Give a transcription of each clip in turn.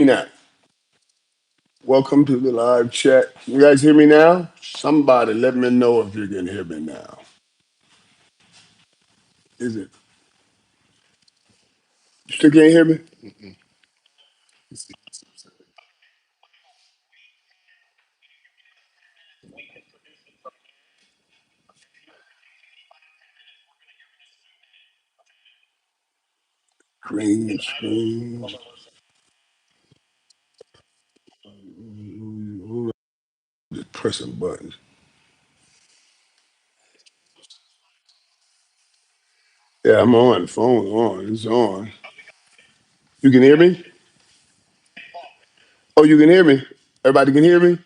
Now, welcome to the live chat. You guys hear me now? Somebody let me know if you can hear me now. Is it? You still can't hear me? Green screen. Just pressing buttons. Yeah, I'm on. The phone's on. It's on. You can hear me? Oh, you can hear me? Everybody can hear me?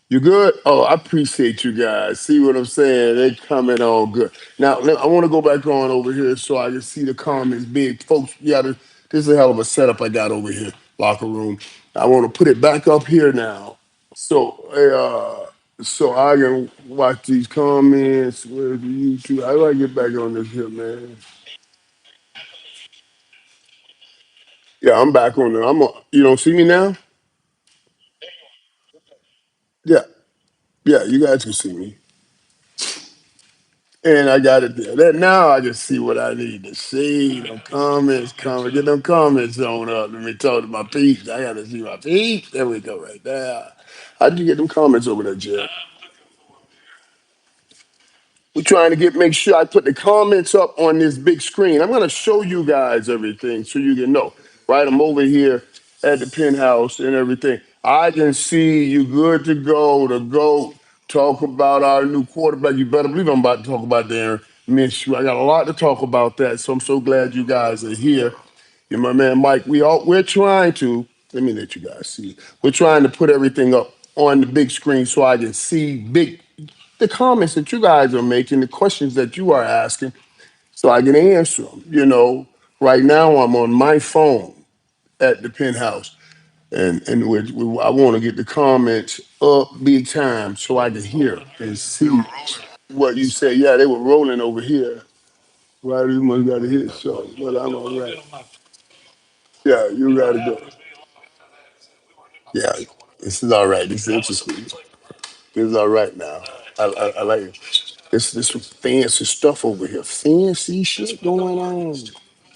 You good? Oh, I appreciate you guys. See what I'm saying? They coming on good. Now, I want to go back on over here so I can see the comments big. Folks, yeah, this is a hell of a setup I got over here, locker room. I want to put it back up here now. So I can watch these comments. Where's the YouTube? How do I get back on this here, man? Yeah, I'm back on there. You don't see me now? Yeah, yeah, you guys can see me. And I got it there. That now I can see what I need to see. Them comments, get them comments on up. Let me talk to my peeps. I gotta see my peeps. There we go, right there. How'd you get them comments over there, Jeff? We're trying to make sure I put the comments up on this big screen. I'm gonna show you guys everything so you can know. Right? I'm over here at the penthouse and everything. I can see you good to go talk about our new quarterback. You better believe I'm about to talk about Darren Minshew. I got a lot to talk about that, so I'm so glad you guys are here. And my man Mike, we're trying to let me let you guys see. We're trying to put everything up on the big screen so I can see the comments that you guys are making, the questions that you are asking, so I can answer them. Right now I'm on my phone at the penthouse, and I want to get the comments up big time so I can hear and see what you say. Yeah, they were rolling over here. Right, you must got to hit so, but I'm all right. Yeah, you got to go. Yeah, this is all right. This is interesting. This is all right now. I like it. This some fancy stuff over here. Fancy shit going on.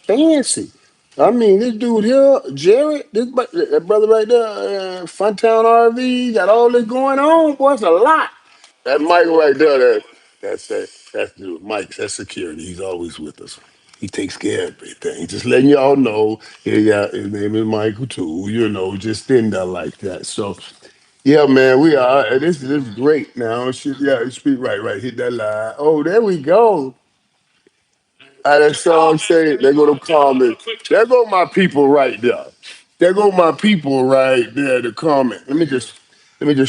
Fancy. I mean, this dude here, Jared, that brother right there, Funtown RV, got all this going on. Boy, it's a lot. That Mike right there, that's dude, Mike. That's security. He's always with us. He takes care of everything. Just letting y'all know. Yeah, his name is Michael too. Just in there like that. So yeah, man, we are. This is great now. Yeah, speak right. Hit that line. Oh, there we go. That song say, there go the comment. There go my people right there. There go my people right there. The comment. Let me just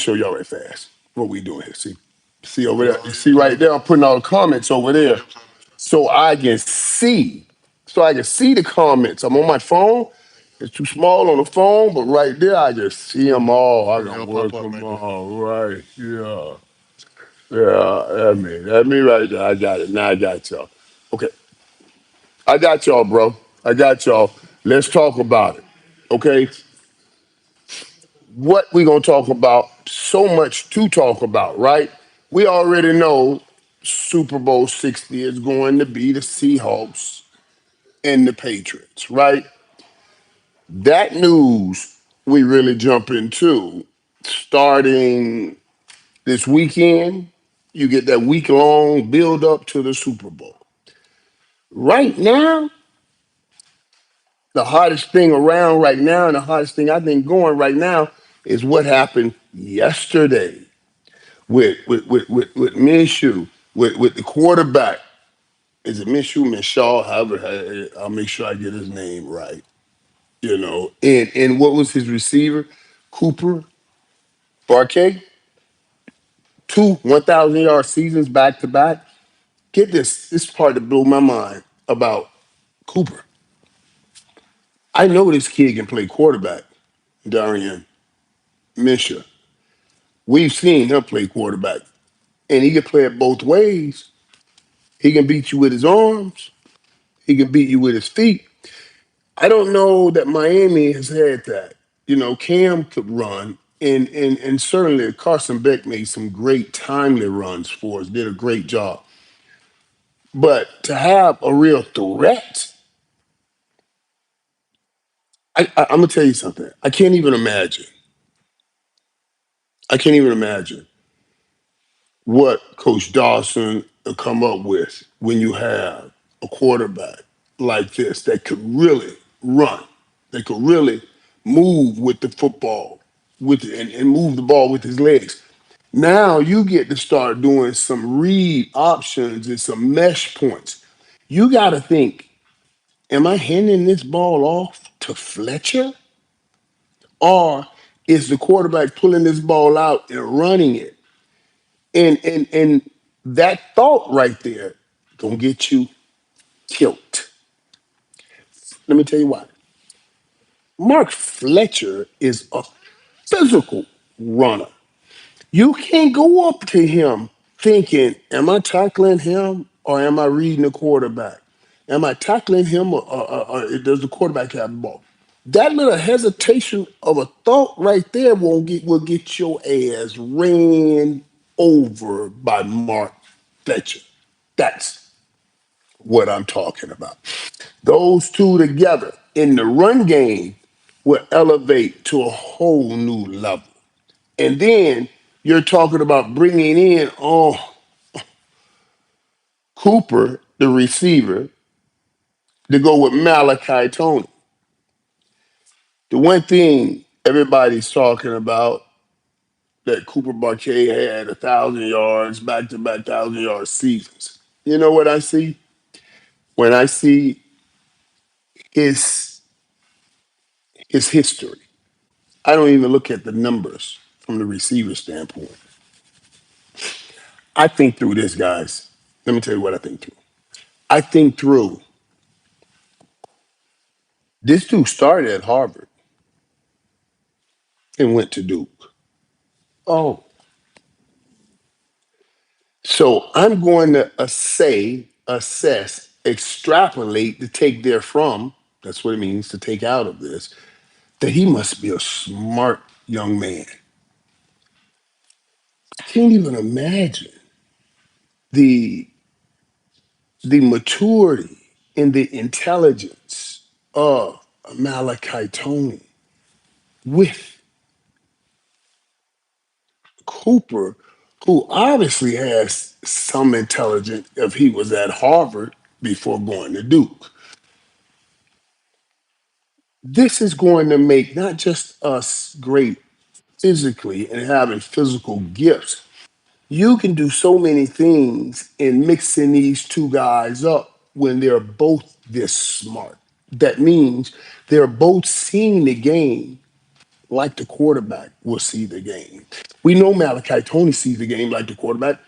show y'all right fast what we doing here. See over there. You see right there. I'm putting all the comments over there so I can see. So I can see the comments. I'm on my phone. It's too small on the phone, but right there I just see them all. I can work them all. Right. Yeah. Yeah. That me right there. I got it. Now I got y'all. Okay. I got y'all, bro. I got y'all. Let's talk about it. Okay? What we gonna talk about? So much to talk about, right? We already know Super Bowl 60 is going to be the Seahawks and the Patriots, right? That news we really jump into starting this weekend. You get that week long build up to the Super Bowl. Right now, the hottest thing around right now, and the hottest thing I think going right now is what happened yesterday with Minshew, with the quarterback. Is it Minshew, Minshaw? However, I'll make sure I get his name right. And what was his receiver? Cooper Barkay, two 1,000-yard seasons back to back. Get this. This part that blew my mind about Cooper. I know this kid can play quarterback, Darian Minshew. We've seen him play quarterback, and he can play it both ways. He can beat you with his arms. He can beat you with his feet. I don't know that Miami has had that. Cam could run, and certainly Carson Beck made some great timely runs for us, did a great job. But to have a real threat, I'm gonna tell you something. I can't even imagine. I can't even imagine what Coach Dawson will come up with when you have a quarterback like this that could really run, that could really move with the football, and move the ball with his legs. Now you get to start doing some read options and some mesh points. You got to think, am I handing this ball off to Fletcher? Or is the quarterback pulling this ball out and running it? And that thought right there gonna get you killed. Let me tell you why. Mark Fletcher is a physical runner. You can't go up to him thinking, am I tackling him or am I reading the quarterback? Am I tackling him or does the quarterback have the ball? That little hesitation of a thought right there will get your ass ran over by Mark Fletcher. That's what I'm talking about. Those two together in the run game will elevate to a whole new level. And then you're talking about bringing in Cooper, the receiver, to go with Malachi Tony. The one thing everybody's talking about that Cooper Barquet had 1,000 yards, back-to-back 1,000 yard seasons. You know what I see? When I see his his history, I don't even look at the numbers from the receiver standpoint. I think through this, guys. Let me tell you what I think through. I think through this dude started at Harvard and went to Duke. Oh, so I'm going to assess, extrapolate to take therefrom. That's what it means to take out of this. That he must be a smart young man. I can't even imagine the the maturity and the intelligence of Malachi Tony with Cooper, who obviously has some intelligence if he was at Harvard before going to Duke. This is going to make not just us great physically and having physical gifts. You can do so many things in mixing these two guys up when they're both this smart. That means they're both seeing the game like the quarterback will see the game. We know Malachi Tony sees the game like the quarterback.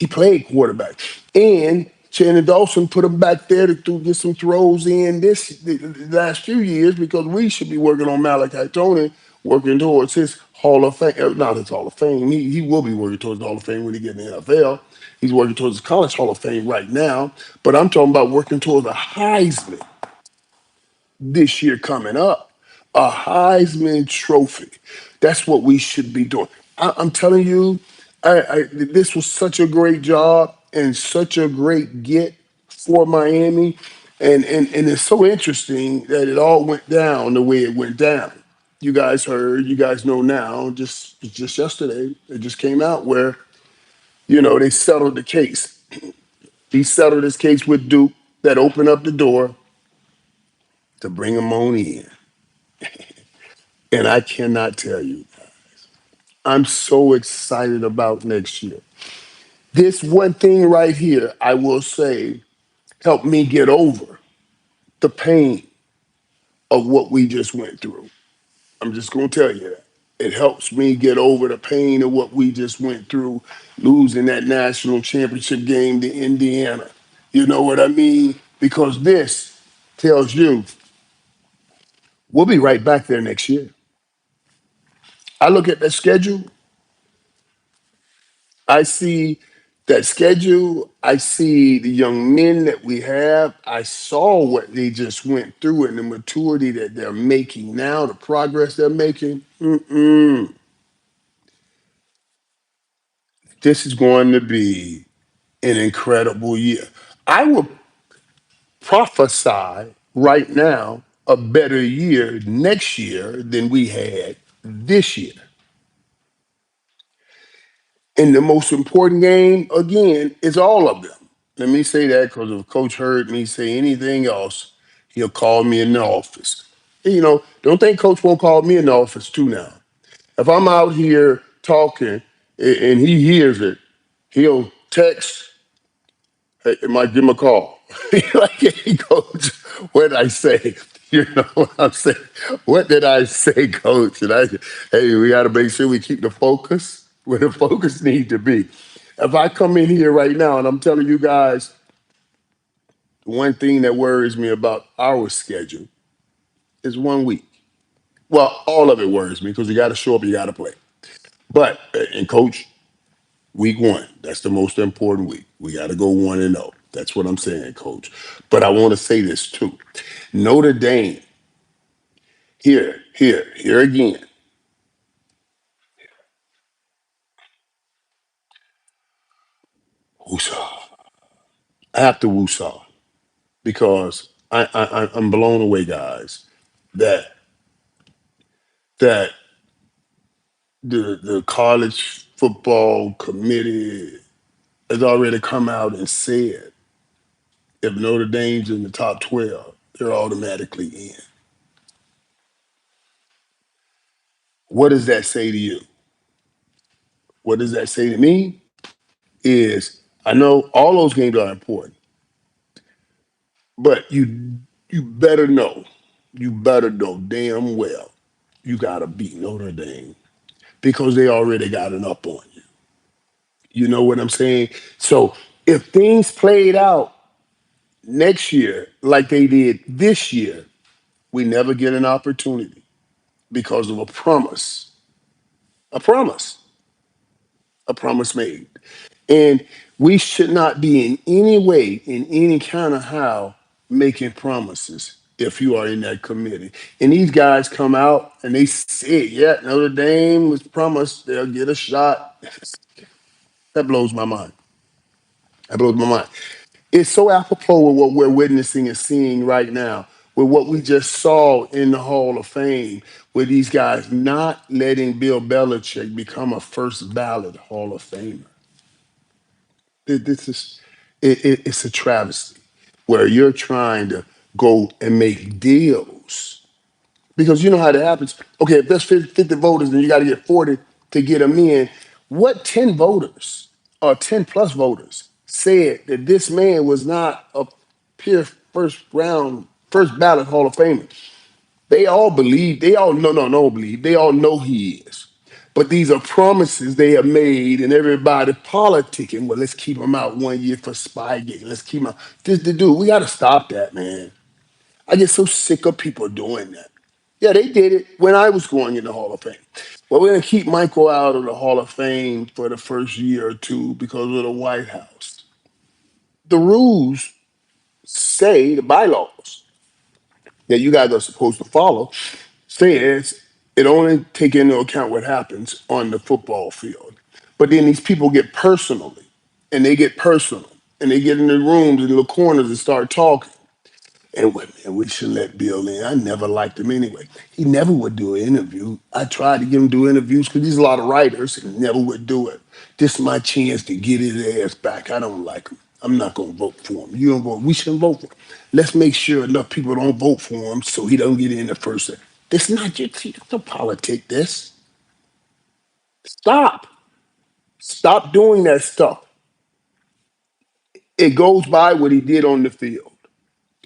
He played quarterback. And Shannon Dawson put him back there to get some throws in the last few years because we should be working on Malachi Tony, working towards his Hall of Fame, not his Hall of Fame. He will be working towards the Hall of Fame when he gets in the NFL. He's working towards the College Hall of Fame right now. But I'm talking about working towards a Heisman this year coming up, a Heisman Trophy. That's what we should be doing. I'm telling you, this was such a great job and such a great get for Miami. And it's so interesting that it all went down the way it went down. You guys heard, you guys know now, just yesterday, it just came out where, they settled the case. He settled his case with Duke that opened up the door to bring him on in. And I cannot tell you, I'm so excited about next year. This one thing right here, I will say, helped me get over the pain of what we just went through. I'm just going to tell you that. It helps me get over the pain of what we just went through, losing that national championship game to Indiana. You know what I mean? Because this tells you we'll be right back there next year. I look at the schedule, I see That schedule, I see the young men that we have. I saw what they just went through and the maturity that they're making now, the progress they're making. This is going to be an incredible year. I will prophesy right now a better year next year than we had this year. And the most important game, again, is all of them. Let me say that because if Coach heard me say anything else, he'll call me in the office. Don't think Coach won't call me in the office too now. If I'm out here talking and he hears it, he'll text. Hey, it might give him a call. Like, hey, coach, what did I say? You know what I'm saying? What did I say, coach? Hey, we got to make sure we keep the focus where the focus needs to be. If I come in here right now and I'm telling you guys, one thing that worries me about our schedule is 1 week. Well, all of it worries me because you got to show up, you got to play. But, and coach, week one, that's the most important week. We got to go 1-0. That's what I'm saying, coach. But I want to say this too. Notre Dame, here again. Woosah. I have to woosah because I'm blown away, guys, that that the college football committee has already come out and said if Notre Dame's in the top 12, they're automatically in. What does that say to you? What does that say to me? Is I know all those games are important, but you better know damn well you gotta beat Notre Dame because they already got an up on you. You know what I'm saying? So if things played out next year like they did this year, we never get an opportunity because of a promise, a promise made. And we should not be in any way, in any kind of how, making promises if you are in that committee. And these guys come out and they say, yeah, Notre Dame was promised they'll get a shot. That blows my mind. That blows my mind. It's so apropos with what we're witnessing and seeing right now, with what we just saw in the Hall of Fame, with these guys not letting Bill Belichick become a first ballot Hall of Famer. This is it's a travesty where you're trying to go and make deals because you know how that happens. Okay, if there's 50 voters and you got to get 40 to get them in, what 10 voters or 10 plus voters said that this man was not a pure first round, first ballot Hall of Famer? They all believe, they all no believe, they all know he is. But these are promises they have made, and everybody politicking. Well, let's keep him out 1 year for Spygate. Let's keep him out. This the dude. We got to stop that, man. I get so sick of people doing that. Yeah, they did it when I was going in the Hall of Fame. Well, we're gonna keep Michael out of the Hall of Fame for the first year or two because of the White House. The rules say the bylaws that you guys are supposed to follow says it only take into account what happens on the football field. But then these people get personally, and they get personal, and they get in the rooms in the corners and start talking. And we should let Bill in. I never liked him anyway. He never would do an interview. I tried to get him to do interviews because there's a lot of writers and never would do it. This is my chance to get his ass back. I don't like him. I'm not going to vote for him. You don't vote. We shouldn't vote for him. Let's make sure enough people don't vote for him so he don't get in the first. This is not your team. Don't politic this. Stop. Stop doing that stuff. It goes by what he did on the field,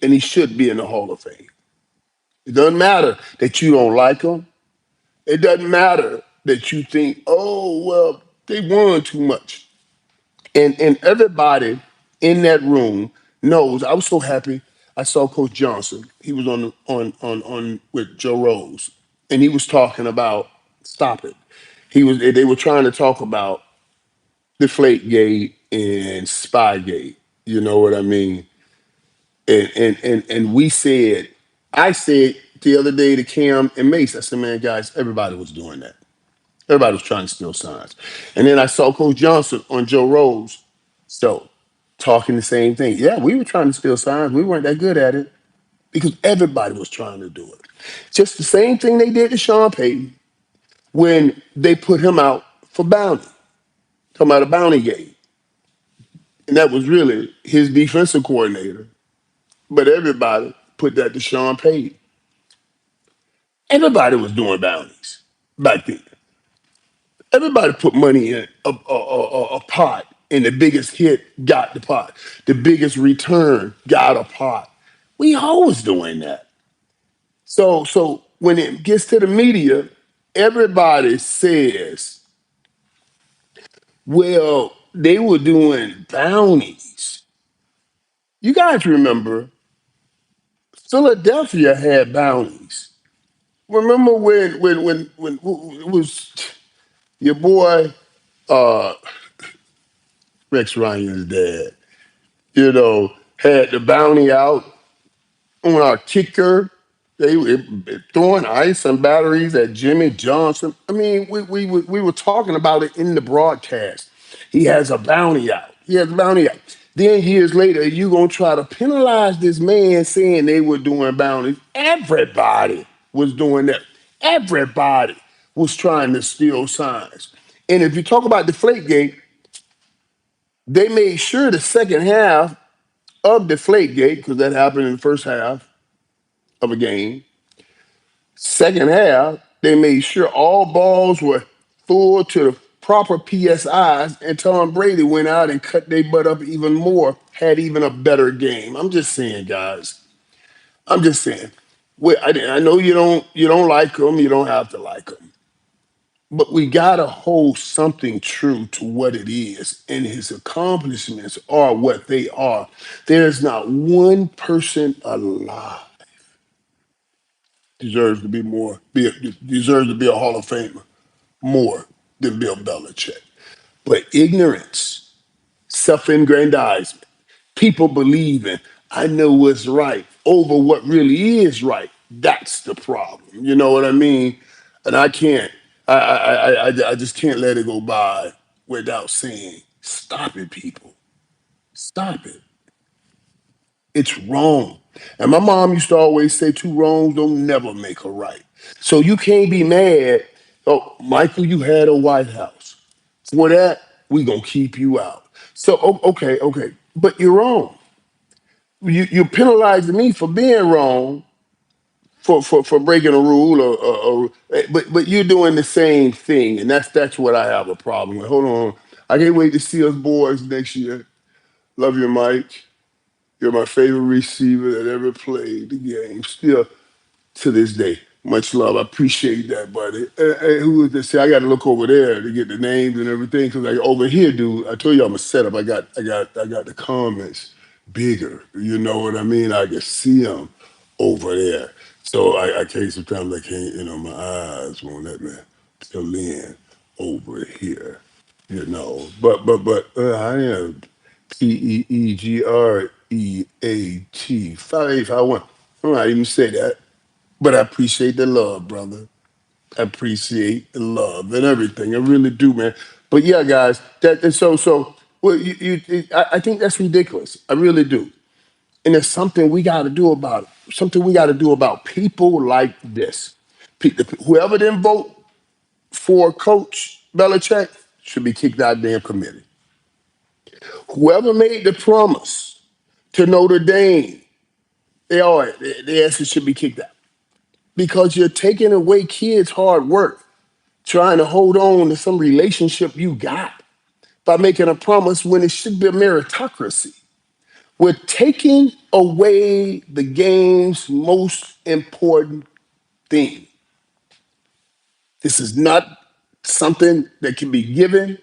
and he should be in the Hall of Fame. It doesn't matter that you don't like him. It doesn't matter that you think, oh, well, they won too much. And everybody in that room knows. I was so happy. I saw Coach Johnson. He was on with Joe Rose, and he was talking about stop it. They were trying to talk about Deflategate in Spygate. You know what I mean? And we said, I said the other day to Cam and Mace, I said, man, guys, everybody was doing that. Everybody was trying to steal signs. And then I saw Coach Johnson on Joe Rose show talking the same thing. Yeah, we were trying to steal signs. We weren't that good at it because everybody was trying to do it. Just the same thing they did to Sean Payton when they put him out for bounty, talking about a bounty game. And that was really his defensive coordinator. But everybody put that to Sean Payton. Everybody was doing bounties back then. Everybody put money in a pot, and the biggest hit got the pot. The biggest return got a pot. We always doing that. So when it gets to the media, everybody says, well, they were doing bounties. You guys remember Philadelphia had bounties. Remember when it was your boy uh, Rex Ryan's dad, had the bounty out on our kicker. They were throwing ice and batteries at Jimmy Johnson. I mean, we were talking about it in the broadcast. He has a bounty out. He has a bounty out. Then years later, you gonna try to penalize this man saying they were doing bounties. Everybody was doing that. Everybody was trying to steal signs. And if you talk about Deflategate, they made sure the second half of Deflategate, because that happened in the first half of a game, second half, they made sure all balls were full to the proper PSIs, and Tom Brady went out and cut their butt up even more, had even a better game. I'm just saying, guys. I'm just saying. I know you don't like them. You don't have to like them. But we gotta hold something true to what it is, and his accomplishments are what they are. There's not one person alive deserves to be a Hall of Famer more than Bill Belichick. But ignorance, self-aggrandizement, people believing I know what's right over what really is right. That's the problem. You know what I mean? And I can't. I just can't let it go by without saying, stop it, people. Stop it. It's wrong. And my mom used to always say, two wrongs don't never make a right. So you can't be mad. Oh, Michael, you had a White House. For that, we gonna keep you out. So okay. But you're wrong. You're penalizing me for being wrong, for breaking a rule, but you're doing the same thing, and that's what I have a problem with. Hold on, I can't wait to see us boys next year. Love you, Mike. You're my favorite receiver that ever played the game. Still to this day. Much love. I appreciate that, buddy. Who was this? See, I got to look over there to get the names and everything because like over here, dude. I told you I'm a setup. I got the comments bigger. You know what I mean? I can see them over there. So I can't sometimes I can't. My eyes won't let me fill in over here. But I am PEEGREAT 5851. I'm not even say that. But I appreciate the love, brother. I appreciate the love and everything. I really do, man. But yeah, guys, that and so. Well, I think that's ridiculous. I really do. And there's something we got to do about it. Something we got to do about people like this. Whoever didn't vote for Coach Belichick should be kicked out of the damn committee. Whoever made the promise to Notre Dame, they actually should be kicked out because you're taking away kids' hard work, trying to hold on to some relationship you got by making a promise when it should be a meritocracy. We're taking away the game's most important thing. This is not something that can be given.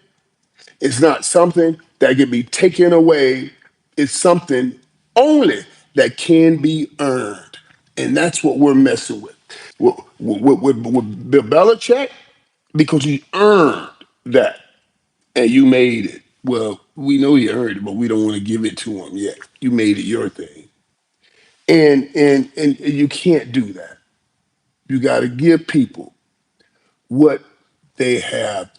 It's not something that can be taken away. It's something only that can be earned. And that's what we're messing with. With Bill Belichick, because he earned that and you made it. Well, we know you earned it, but we don't want to give it to him yet. You made it your thing. And you can't do that. You got to give people what they have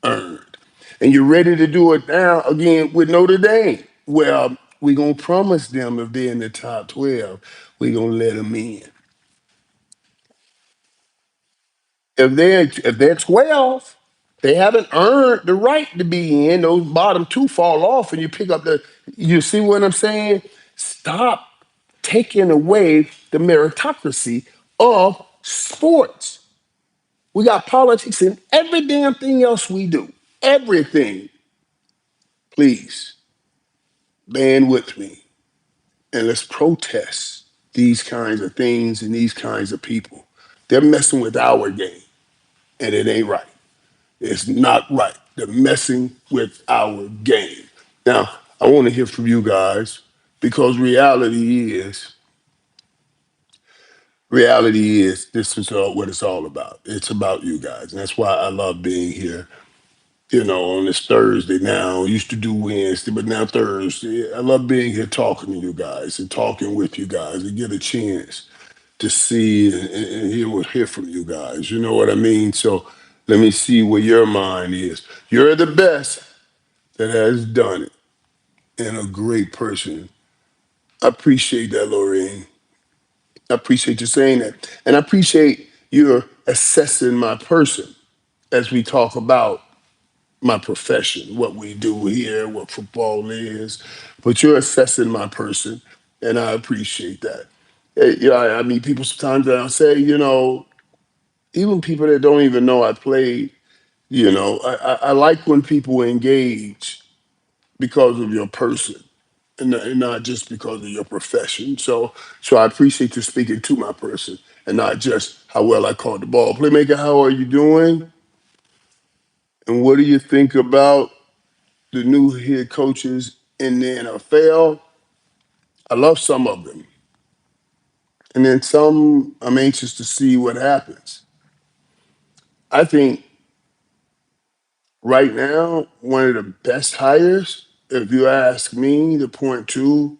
earned. And you're ready to do it now again with Notre Dame. Well, we're going to promise them if they're in the top 12, we're going to let them in. If they're 12, they haven't earned the right to be in. Those bottom two fall off, and you pick up the. You see what I'm saying? Stop taking away the meritocracy of sports. We got politics in every damn thing else we do. Everything. Please band with me and let's protest these kinds of things and these kinds of people. They're messing with our game, and it ain't right. It's not right. They're messing with our game. Now, I want to hear from you guys because reality is this is what it's all about. It's about you guys. And that's why I love being here. On this Thursday now. Used to do Wednesday, but now Thursday. I love being here talking to you guys and talking with you guys and get a chance to see and hear from you guys. You know what I mean? So let me see where your mind is. You're the best that has done it and a great person. I appreciate that, Lorraine. I appreciate you saying that. And I appreciate your assessing my person as we talk about my profession, what we do here, what football is. But you're assessing my person, and I appreciate that. I mean, people sometimes I'll say, even people that don't even know I played, I like when people engage because of your person and not just because of your profession. So I appreciate you speaking to my person and not just how well I caught the ball. Playmaker, how are you doing? And what do you think about the new head coaches in the NFL? I love some of them. And then some I'm anxious to see what happens. I think right now, one of the best hires, if you ask me to point to,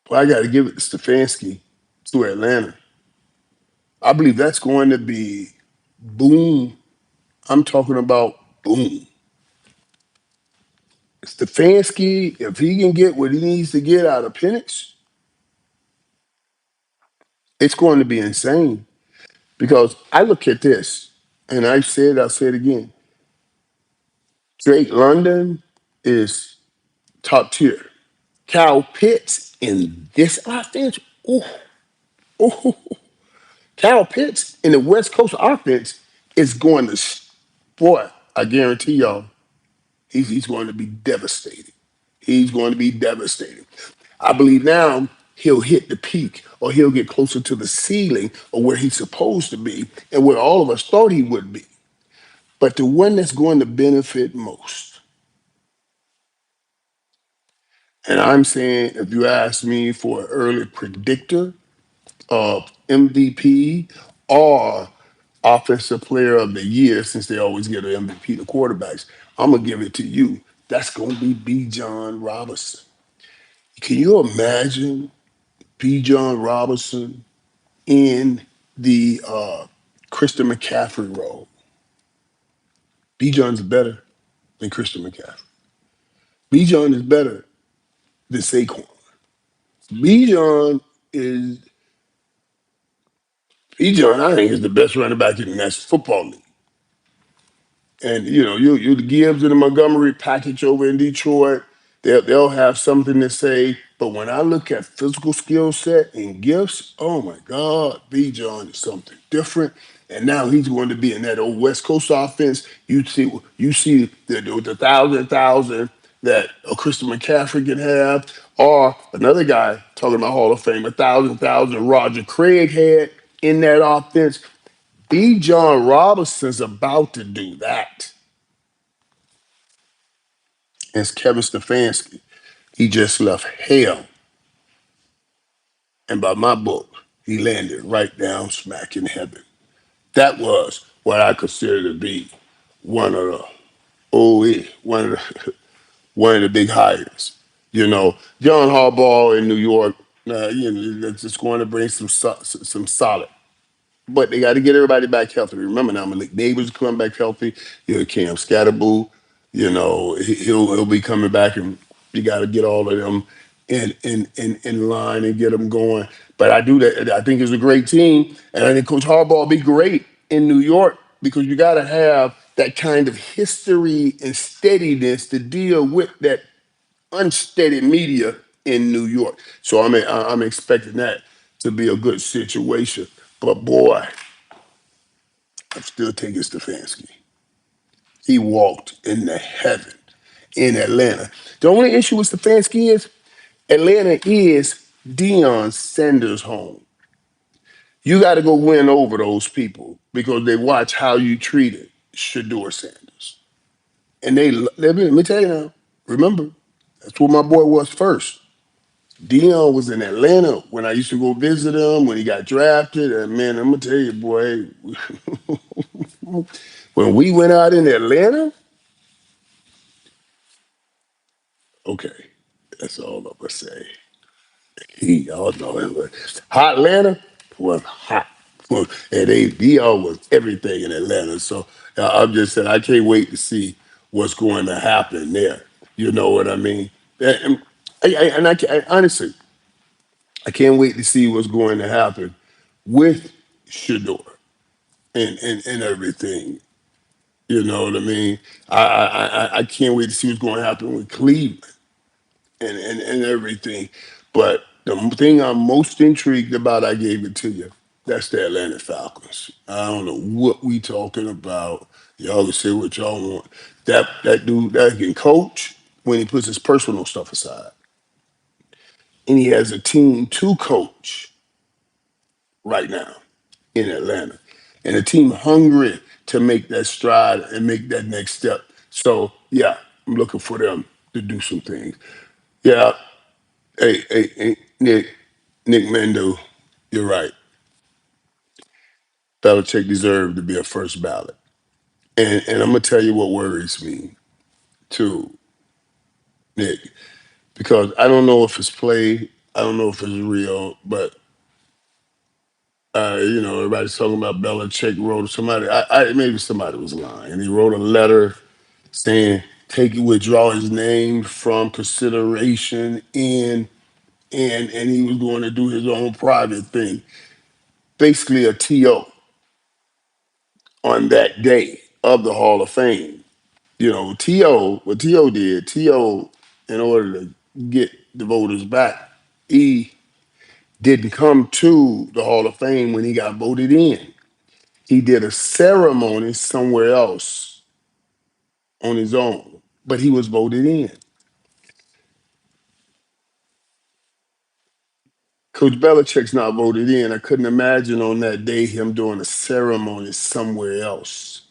well, I got to give it to Stefanski to Atlanta. I believe that's going to be boom. I'm talking about boom. Stefanski, if he can get what he needs to get out of Penix, it's going to be insane. Because I look at this, and I'll say it again. Drake London is top tier. Cal Pitts in this offense, ooh, ooh, Cal Pitts in the West Coast offense is going to, boy, I guarantee y'all, he's going to be devastating. He's going to be devastating. I believe now he'll hit the peak or he'll get closer to the ceiling or where he's supposed to be and where all of us thought he would be. But the one that's going to benefit most, and I'm saying if you ask me for an early predictor of MVP or offensive player of the year, since they always get an MVP to quarterbacks, I'm gonna give it to you. That's gonna be B. John Robinson. Can you imagine B. John Robinson in the Christian McCaffrey role? B. John's better than Christian McCaffrey. B. John is better than Saquon. Bijan is Bijan. I think is the best running back in the National Football League. And you the Gibbs and the Montgomery package over in Detroit, they'll have something to say. But when I look at physical skill set and gifts, oh my God, B. John is something different. And now he's going to be in that old West Coast offense. You see the thousand that a Christian McCaffrey can have, or another guy talking about Hall of Fame, a thousand Roger Craig had in that offense. B. John Robinson's about to do that. As Kevin Stefanski, he just left hell. And by my book, he landed right down smack in heaven. That was what I consider to be one of the Oh, yeah, one of the big hires. John Harbaugh in New York. That's just going to bring some solid. But they got to get everybody back healthy. Remember now, Malik Neighbors coming back healthy. Cam Scatterboo. He'll be coming back, and you got to get all of them in line and get them going. But I do that. I think it's a great team, and I think Coach Harbaugh will be great in New York because you got to have that kind of history and steadiness to deal with that unsteady media in New York. So I'm expecting that to be a good situation. But boy, I still think it's Stefanski. He walked into heaven in Atlanta. The only issue with Stefanski is Atlanta is Deion Sanders' home. You got to go win over those people because they watch how you treated Shador Sanders. And let me tell you now, remember, that's where my boy was first. Dion was in Atlanta when I used to go visit him when he got drafted. And man, I'm gonna tell you, boy, when we went out in Atlanta, okay, that's all I'm gonna say. Y'all know it was hot. Atlanta was hot. And Dion was everything in Atlanta. So I'm just saying, I can't wait to see what's going to happen there. You know what I mean? And honestly, I can't wait to see what's going to happen with Shador and everything. You know what I mean? I can't wait to see what's going to happen with Cleveland and everything. But the thing I'm most intrigued about, I gave it to you. That's the Atlanta Falcons. I don't know what we talking about. Y'all can say what y'all want. That dude that can coach when he puts his personal stuff aside, and he has a team to coach right now in Atlanta, and a team hungry to make that stride and make that next step. So yeah, I'm looking for them to do some things. Yeah, hey, Nick Mendo, you're right. Belichick deserved to be a first ballot, and I'm gonna tell you what worries me too, Nick, because I don't know if it's play, I don't know if it's real, but everybody's talking about Belichick wrote somebody. Maybe somebody was lying. He wrote a letter saying withdraw his name from consideration and he was going to do his own private thing. Basically a TO on that day of the Hall of Fame. What TO did, TO, in order to get the voters back, he didn't come to the Hall of Fame when he got voted in. He did a ceremony somewhere else on his own, but he was voted in. Coach Belichick's not voted in. I couldn't imagine on that day him doing a ceremony somewhere else.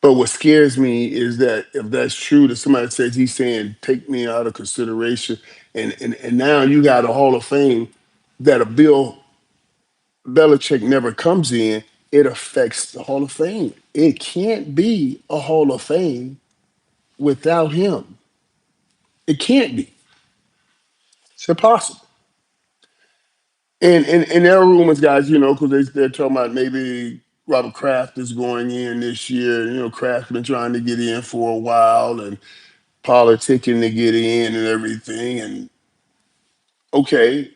But what scares me is that if that's true, that somebody says he's saying, take me out of consideration, and now you got a Hall of Fame that a Bill Belichick never comes in, it affects the Hall of Fame. It can't be a Hall of Fame without him. It can't be. It's impossible. And there are rumors, guys, because they're talking about maybe Robert Kraft is going in this year. Kraft's been trying to get in for a while and politicking to get in and everything. And okay,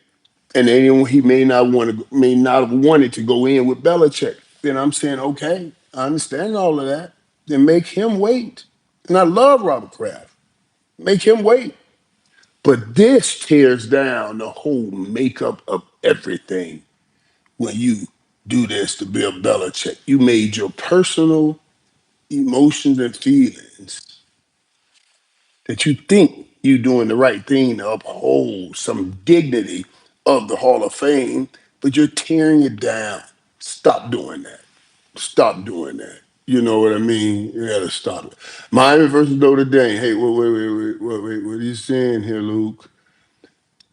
and then he may not have wanted to go in with Belichick. Then I'm saying, okay, I understand all of that. Then make him wait. And I love Robert Kraft. Make him wait. But this tears down the whole makeup of everything when you do this to Bill Belichick. You made your personal emotions and feelings that you think you're doing the right thing to uphold some dignity of the Hall of Fame, but you're tearing it down. Stop doing that. Stop doing that. You know what I mean? You gotta stop it. Miami versus Notre Dame. Hey, wait. What are you saying here, Luke?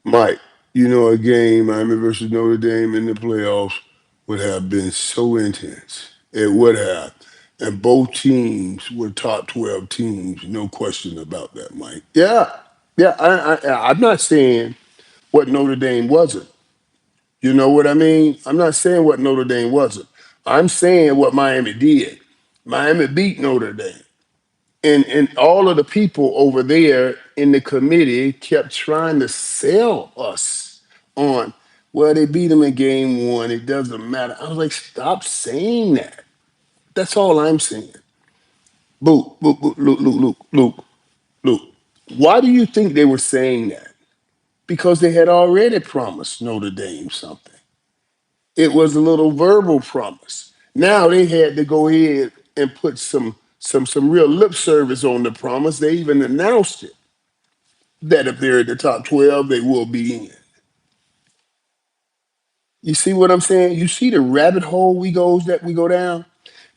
Mike, a game, Miami versus Notre Dame in the playoffs would have been so intense. It would have. and both teams were top 12 teams. No question about that, Mike. Yeah, yeah. I'm not saying what Notre Dame wasn't. You know what I mean? I'm not saying what Notre Dame wasn't. I'm saying what Miami did. Miami beat Notre Dame. And all of the people over there in the committee kept trying to sell us on, well, they beat them in game one. It doesn't matter. I was like, stop saying that. That's all I'm saying. Luke, Luke, Luke, Luke, Luke, Luke, Luke, Luke. Why do you think they were saying that? Because they had already promised Notre Dame something. It was a little verbal promise. Now they had to go ahead and put some real lip service on the promise. They even announced it that if they're in the top 12, they will be in. You see what I'm saying? You see the rabbit hole we go down.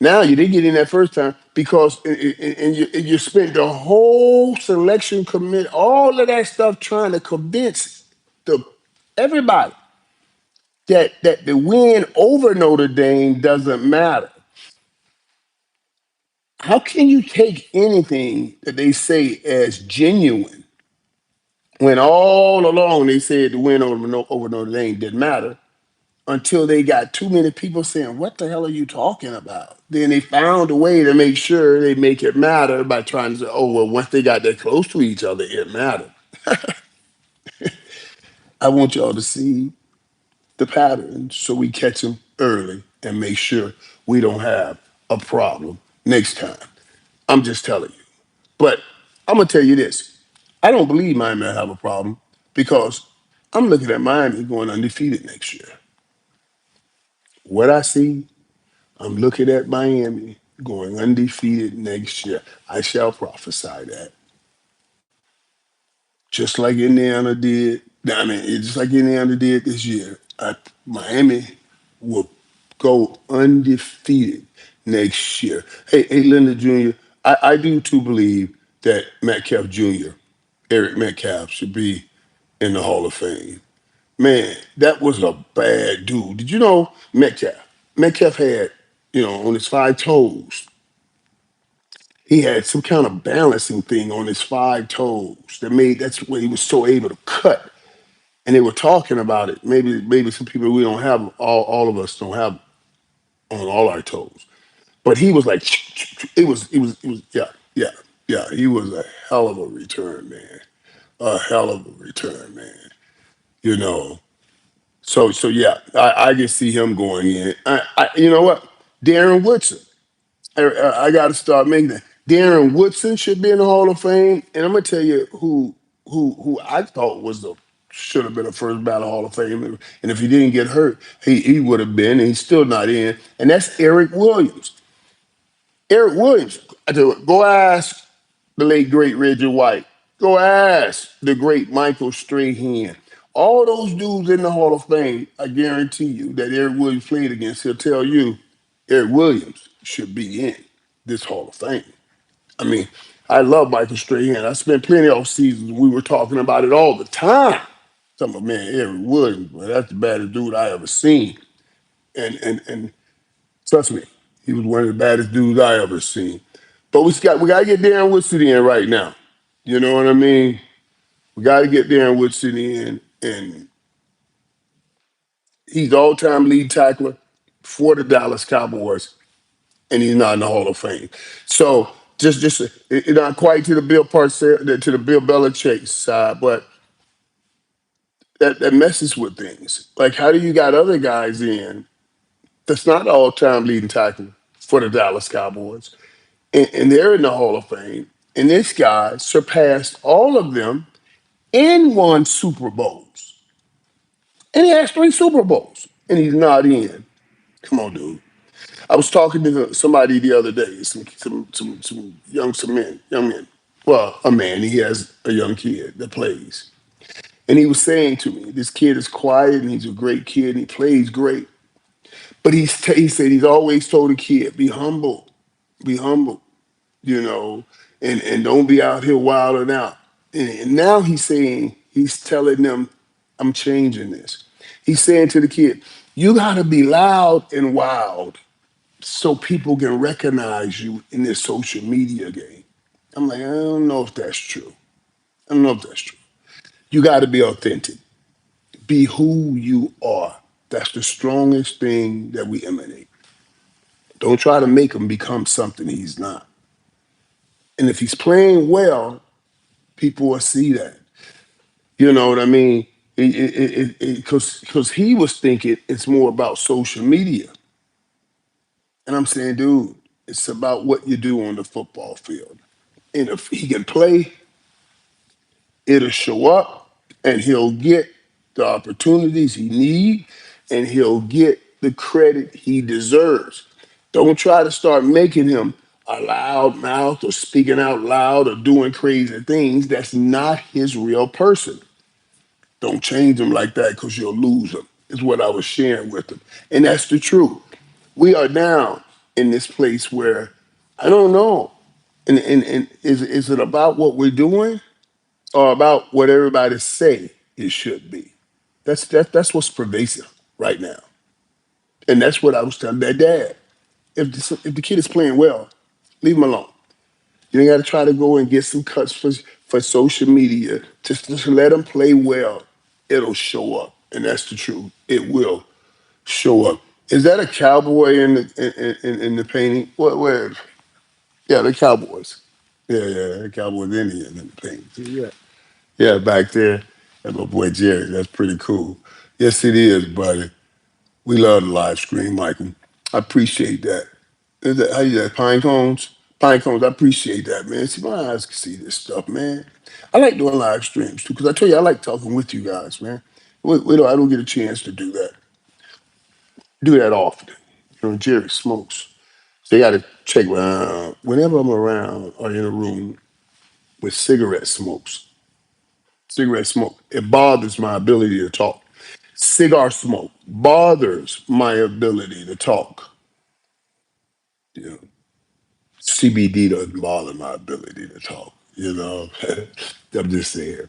Now you didn't get in that first time because you spent the whole selection commit all of that stuff trying to convince the everybody that the win over Notre Dame doesn't matter. How can you take anything that they say as genuine when all along they said the win over Notre Dame didn't matter until they got too many people saying, "What the hell are you talking about?" Then they found a way to make sure they make it matter by trying to say, "Oh, well, once they got that close to each other, it mattered." I want y'all to see the patterns so we catch them early and make sure we don't have a problem next time. I'm just telling you. But I'm gonna tell you this: I don't believe Miami will have a problem because I'm looking at Miami going undefeated next year. What I see, I'm looking at Miami going undefeated next year. I shall prophesy that, just like Indiana did. I mean, just like Indiana did this year. Miami will go undefeated next year. Hey, Linda Jr. I do too believe that Metcalf Jr. Eric Metcalf should be in the Hall of Fame. Man, that was a bad dude. Did you know Metcalf? Metcalf had, on his five toes, he had some kind of balancing thing on his five toes that's where he was so able to cut. And they were talking about it. Maybe some people we don't have all of us don't have on all our toes. But he was like it was yeah, yeah. He was a hell of a return man. A hell of a return man. You know. So yeah, I can see him going in. You know what? Darren Woodson. I got to start making that. Darren Woodson should be in the Hall of Fame, and I'm gonna tell you who I thought was the should have been a first ballot Hall of Fame, and if he didn't get hurt, he would have been, and he's still not in, and that's Eric Williams. Eric Williams. I tell you what, go ask the late great Reggie White. Go ask the great Michael Strahan. All those dudes in the Hall of Fame, I guarantee you that Eric Williams played against, he'll tell you Eric Williams should be in this Hall of Fame. I mean, I love Michael Strahan. I spent plenty of seasons. We were talking about it all the time. Talking about, man, Eric Williams, man, that's the baddest dude I ever seen. And trust me, he was one of the baddest dudes I ever seen. But we gotta get Darren Woodson in right now. You know what I mean? We gotta get Darren Woodson in, and he's all-time lead tackler for the Dallas Cowboys, and he's not in the Hall of Fame. So just not quite to the Bill Parcells, to the Bill Belichick side, but that messes with things. Like, how do you got other guys in that's not all-time leading tackle for the Dallas Cowboys, and they're in the Hall of Fame, and this guy surpassed all of them and won Super Bowls, and he has three Super Bowls, and he's not in. Come on, dude. I was talking to somebody the other day, young men. Well, a man, he has a young kid that plays. And he was saying to me, this kid is quiet and he's a great kid and he plays great. But he said he's always told the kid, be humble, you know, and don't be out here wilding out. And now he's telling them, I'm changing this. He's saying to the kid, you gotta be loud and wild so people can recognize you in this social media game. I'm like, I don't know if that's true. I don't know if that's true. You got to be authentic. Be who you are. That's the strongest thing that we emanate. Don't try to make him become something he's not. And if he's playing well, people will see that. You know what I mean? Because he was thinking it's more about social media. And I'm saying, dude, it's about what you do on the football field. And if he can play, it'll show up and he'll get the opportunities he needs and he'll get the credit he deserves. Don't try to start making him a loud mouth or speaking out loud or doing crazy things. That's not his real person. Don't change him like that because you'll lose him, is what I was sharing with him. And that's the truth. We are now in this place where I don't know. And is it about what we're doing or about what everybody say it should be? That's what's pervasive right now. And that's what I was telling that dad. If the kid is playing well, leave him alone. You ain't got to try to go and get some cuts for social media. Just let him play well. It'll show up, and that's the truth. It will show up. Is that a cowboy in the painting? What? Where? Yeah, the Cowboys. Yeah, the Cowboys Indian in the painting. Yeah, yeah, back there. That's my boy Jerry. That's pretty cool. Yes, it is, buddy. We love the live stream, Michael. I appreciate that. Is that how you that pine cones? Pine cones. I appreciate that, man. See, my eyes can see this stuff, man. I like doing live streams too, because I tell you, I like talking with you guys, man. I don't get a chance to do that often. You know, Jerry smokes, so you got to check whenever I'm around or in a room with cigarette smoke. It bothers my ability to talk. Cigar smoke bothers my ability to talk. You know, CBD doesn't bother my ability to talk. You know, I'm just saying.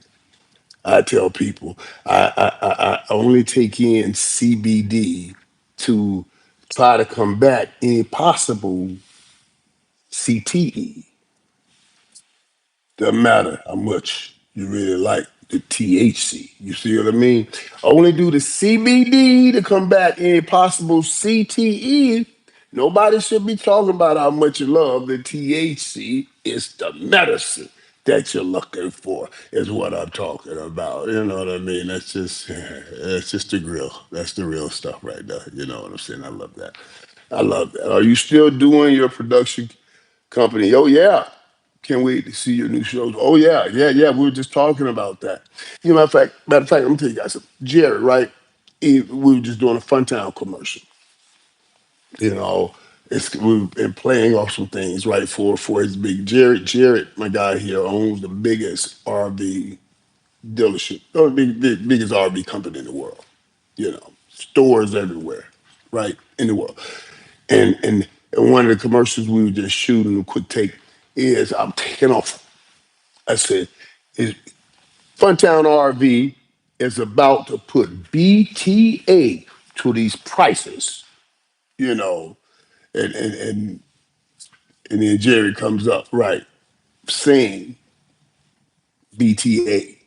I tell people I only take in CBD to try to combat any possible CTE. Doesn't matter how much you really like the THC. You see what I mean? Only do the CBD to combat any possible CTE. Nobody should be talking about how much you love the THC. It's the medicine that you're looking for, is what I'm talking about. You know what I mean? That's just the grill. That's the real stuff right there. You know what I'm saying? I love that. I love that. Are you still doing your production company? Oh yeah. Can't wait to see your new shows. Oh yeah. We were just talking about that. You know, matter of fact, let me tell you guys something. Jerry, right? We were just doing a Funtown commercial. You know, we've been playing off some things, right? For his big Jared, my guy here owns the biggest RV dealership, or biggest RV company in the world. You know, stores everywhere, right, in the world. And one of the commercials we were just shooting, a quick take, is I'm taking off. I said, is Funtown RV is about to put BTA to these prices, you know, and and then Jerry comes up, right, saying BTA,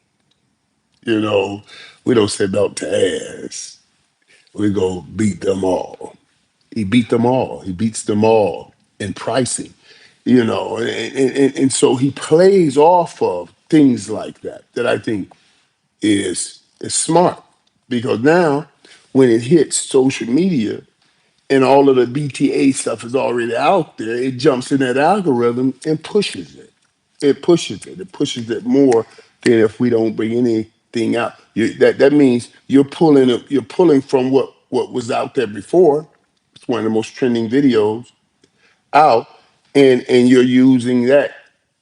you know, we don't say belt to ass. We go beat them all. He beat them all. He beats them all in pricing, you know, and so he plays off of things like that that I think is smart, because now when it hits social media and all of the BTA stuff is already out there, it jumps in that algorithm and pushes it. It pushes it. It pushes it more than if we don't bring anything out. That means you're pulling from what was out there before. It's one of the most trending videos out, and you're using that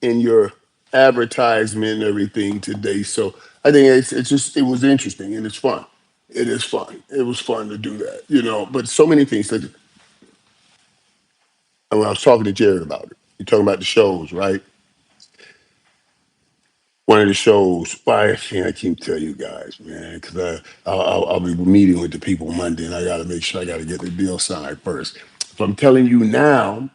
in your advertisement and everything today. So I think it was interesting and it's fun. It is fun. It was fun to do that, you know. But so many things that, and when I was talking to Jared about it, you're talking about the shows, right? One of the shows. Why I can't I keep tell you guys, man? Because I'll be meeting with the people Monday, and I got to make sure I got to get the deal signed first. If I'm telling you now,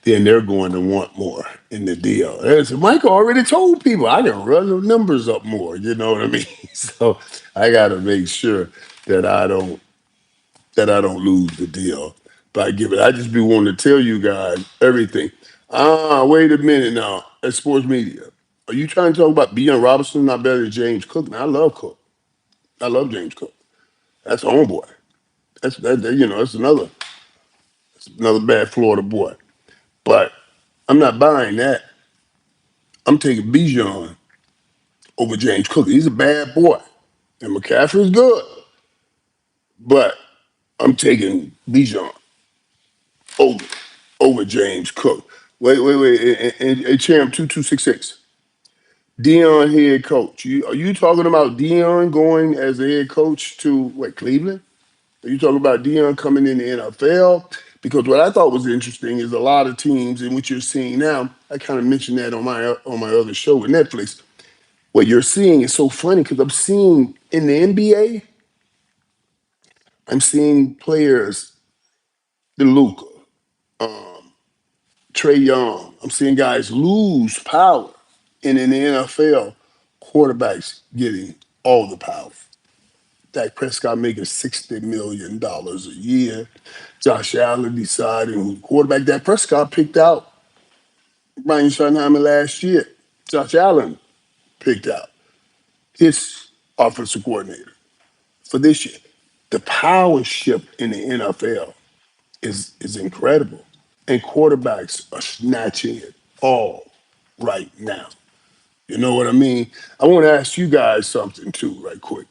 then they're going to want more in the deal. As Michael already told people, I can run the numbers up more. You know what I mean? So I got to make sure that I don't lose the deal by giving. I just be wanting to tell you guys everything. Wait a minute now. At sports media, are you trying to talk about Bijan Robinson not better than James Cook? Now I love Cook. I love James Cook. That's homeboy. That's another bad Florida boy. But I'm not buying that. I'm taking Bijan over James Cook. He's a bad boy. And McCaffrey's good. But I'm taking Bijan over James Cook. Wait. And Champ 2266. Dion head coach. Are you talking about Dion going as a head coach to what, Cleveland? Are you talking about Dion coming in the NFL? Because what I thought was interesting is a lot of teams in which you're seeing now. I kind of mentioned that on my other show with Netflix. What you're seeing is so funny because I'm seeing in the NBA, I'm seeing players, the Luca, um, Trey Young. I'm seeing guys lose power, and in the NFL, quarterbacks getting all the power. Dak Prescott making $60 million a year. Josh Allen deciding who quarterback. Dak Prescott picked out Brian Schottenheimer last year. Josh Allen picked out his offensive coordinator for this year. The power shift in the NFL is incredible. And quarterbacks are snatching it all right now. You know what I mean? I want to ask you guys something too, right quick.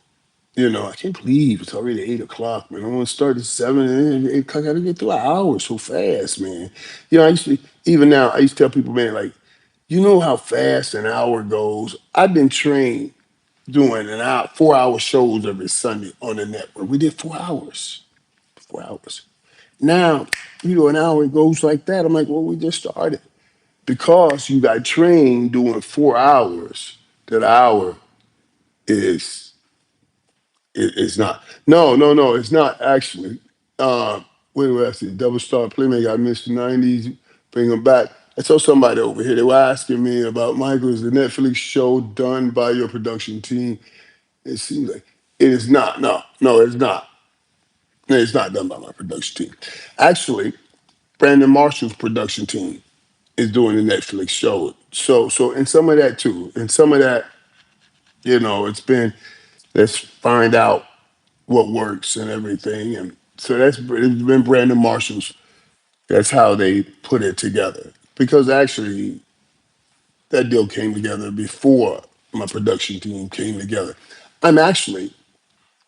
I can't believe it's already 8 o'clock, man. I want to start at 7 and 8 o'clock. I gotta get through an hour so fast, man. I used to, even now, I used to tell people, man, like, you know how fast an hour goes. I've been trained doing 4-hour shows every Sunday on the network. We did 4 hours. 4 hours. Now, an hour goes like that. I'm like, well, we just started. Because you got trained doing 4 hours, that hour is it's not. No, no, no, it's not actually. What do I say? Double star playmaker. I missed the '90s. Bring them back. I told somebody over here. They were asking me about Michael. Is the Netflix show done by your production team? It seems like it is not. No, no, it's not. No, it's not done by my production team. Actually, Brandon Marshall's production team is doing the Netflix show. So, and some of that too, and some of that, it's been. Let's find out what works and everything. And so it's been Brandon Marshall's. That's how they put it together. Because actually, that deal came together before my production team came together. I'm actually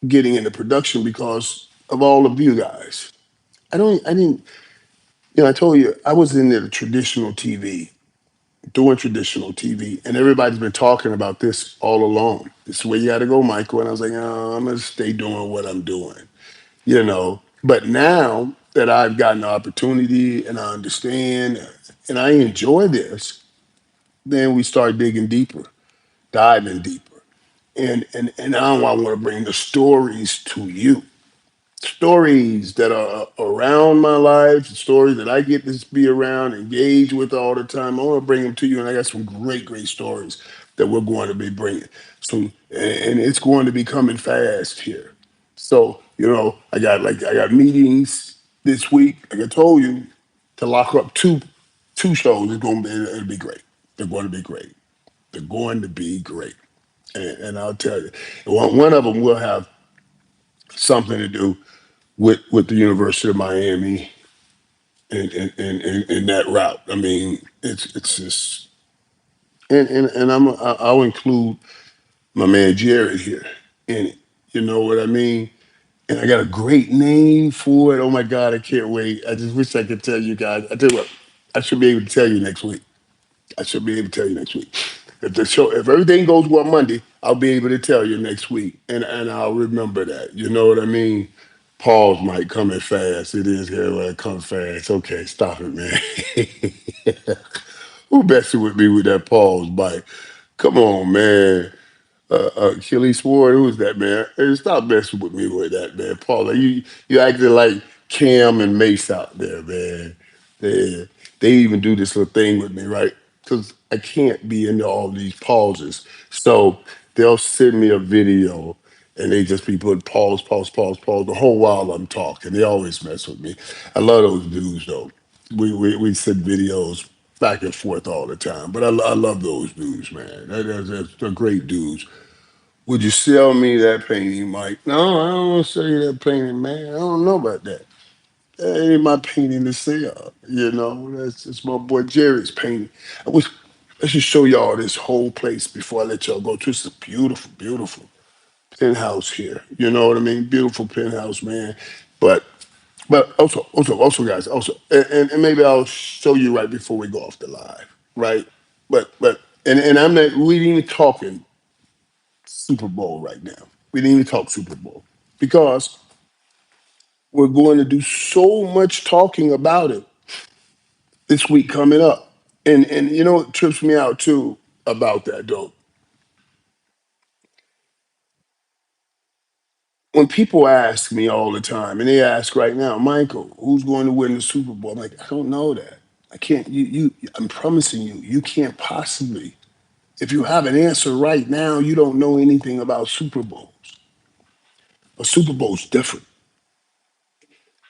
getting into production because of all of you guys. I didn't, I told you I was in the traditional TV, doing traditional TV, and everybody's been talking about this all along. This is where you got to go, Michael. And I was like, oh, I'm going to stay doing what I'm doing. But now that I've gotten the opportunity and I understand and I enjoy this, then we start digging deeper, diving deeper. And now I want to bring the stories to you. Stories that are around my life, stories that I get to be around, engage with all the time. I want to bring them to you, and I got some great, great stories that we're going to be bringing. And it's going to be coming fast here. So I got meetings this week. Like I told you, to lock up two shows. It'll be great. They're going to be great. They're going to be great. And I'll tell you, one of them will have something to do with the University of Miami and that route. I mean, it's just and I'll include my man Jared here in it. You know what I mean? And I got a great name for it. Oh my God, I can't wait. I just wish I could tell you guys. I tell you what, I should be able to tell you next week. I should be able to tell you next week. If everything goes well Monday, I'll be able to tell you next week, and I'll remember that. You know what I mean? Pause might come in fast. It is here when it comes fast. Okay, stop it, man. Who messing with me with that pause, Mike? Come on, man. Achilles Ward, who's that, man? Hey, stop messing with me with that, man. Paul, you acting like Cam and Mace out there, man. They they even do this little thing with me, right? Because I can't be into all these pauses. So they'll send me a video and they just be putting pause, pause, pause, pause the whole while I'm talking. They always mess with me. I love those dudes though. We send videos back and forth all the time. But I love those dudes, man. They're great dudes. Would you sell me that painting, Mike? No, I don't want to sell you that painting, man. I don't know about that. That ain't my painting to sell. That's my boy Jerry's painting. I wish I should show y'all this whole place before I let y'all go. This is a beautiful, beautiful penthouse here. You know what I mean? Beautiful penthouse, man. But also, guys, and maybe I'll show you right before we go off the live, right? And I'm not. We ain't even talking Super Bowl right now. We didn't even talk Super Bowl because we're going to do so much talking about it this week coming up. And you know what trips me out too about that though? When people ask me all the time, and they ask right now, Michael, who's going to win the Super Bowl? I'm like, I don't know that. I can't. I'm promising you, you can't possibly. If you have an answer right now, you don't know anything about Super Bowls. A Super Bowl's different.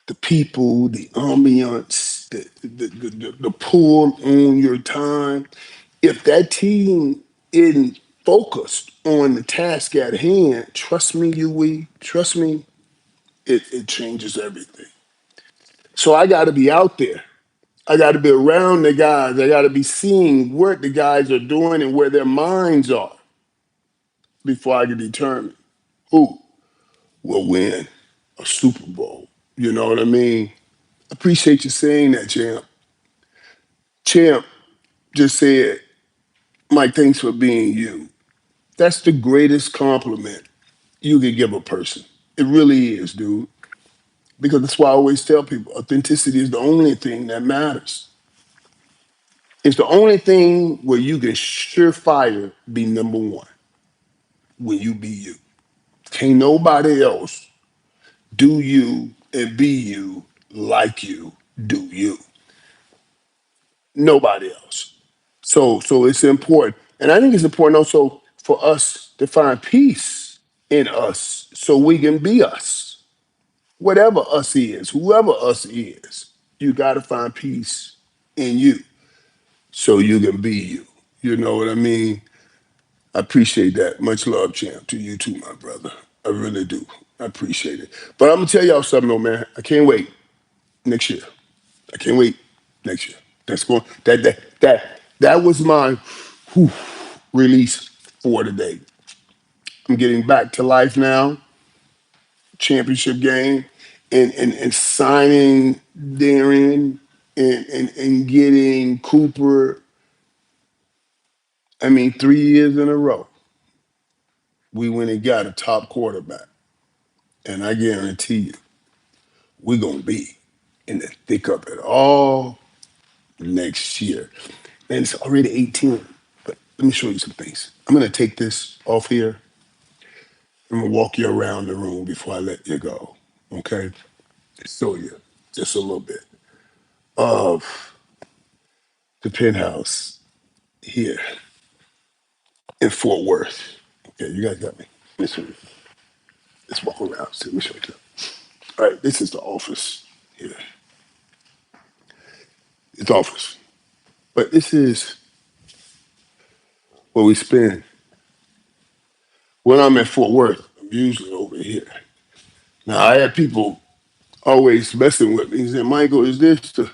The people, the ambiance, the pull on your time. If that team isn't focused on the task at hand, trust me, trust me, it changes everything. So I got to be out there. I got to be around the guys. I got to be seeing what the guys are doing and where their minds are before I can determine who will win a Super Bowl. You know what I mean? Appreciate you saying that, champ. Champ just said, Mike, thanks for being you. That's the greatest compliment you could give a person. It really is, dude. Because that's why I always tell people authenticity is the only thing that matters. It's the only thing where you can surefire be number one when you be you. Can't nobody else do you and be you like you do you. Nobody else. So it's important. And I think it's important also for us to find peace in us so we can be us. Whatever us is, whoever us is, you got to find peace in you so you can be you. You know what I mean? I appreciate that. Much love, champ, to you too, my brother. I really do. I appreciate it. But I'm gonna tell y'all something though, man. I can't wait next year. I can't wait next year. That was my whew, release for today. I'm getting back to life now, championship game, and signing Darren and getting Cooper. I mean, 3 years in a row, we went and got a top quarterback. And I guarantee you, we're gonna be in the thick of it all next year. And it's already 18. But let me show you some things. I'm gonna take this off here. I'm gonna walk you around the room before I let you go. Okay? Show you just a little bit of the penthouse here in Fort Worth. Okay, you guys got me. Let's walk around. See, let me show you. All right, this is the office here. It's office. But this is where we spend. When I'm in Fort Worth, I'm usually over here. Now I had people always messing with me. He said, Michael, is this the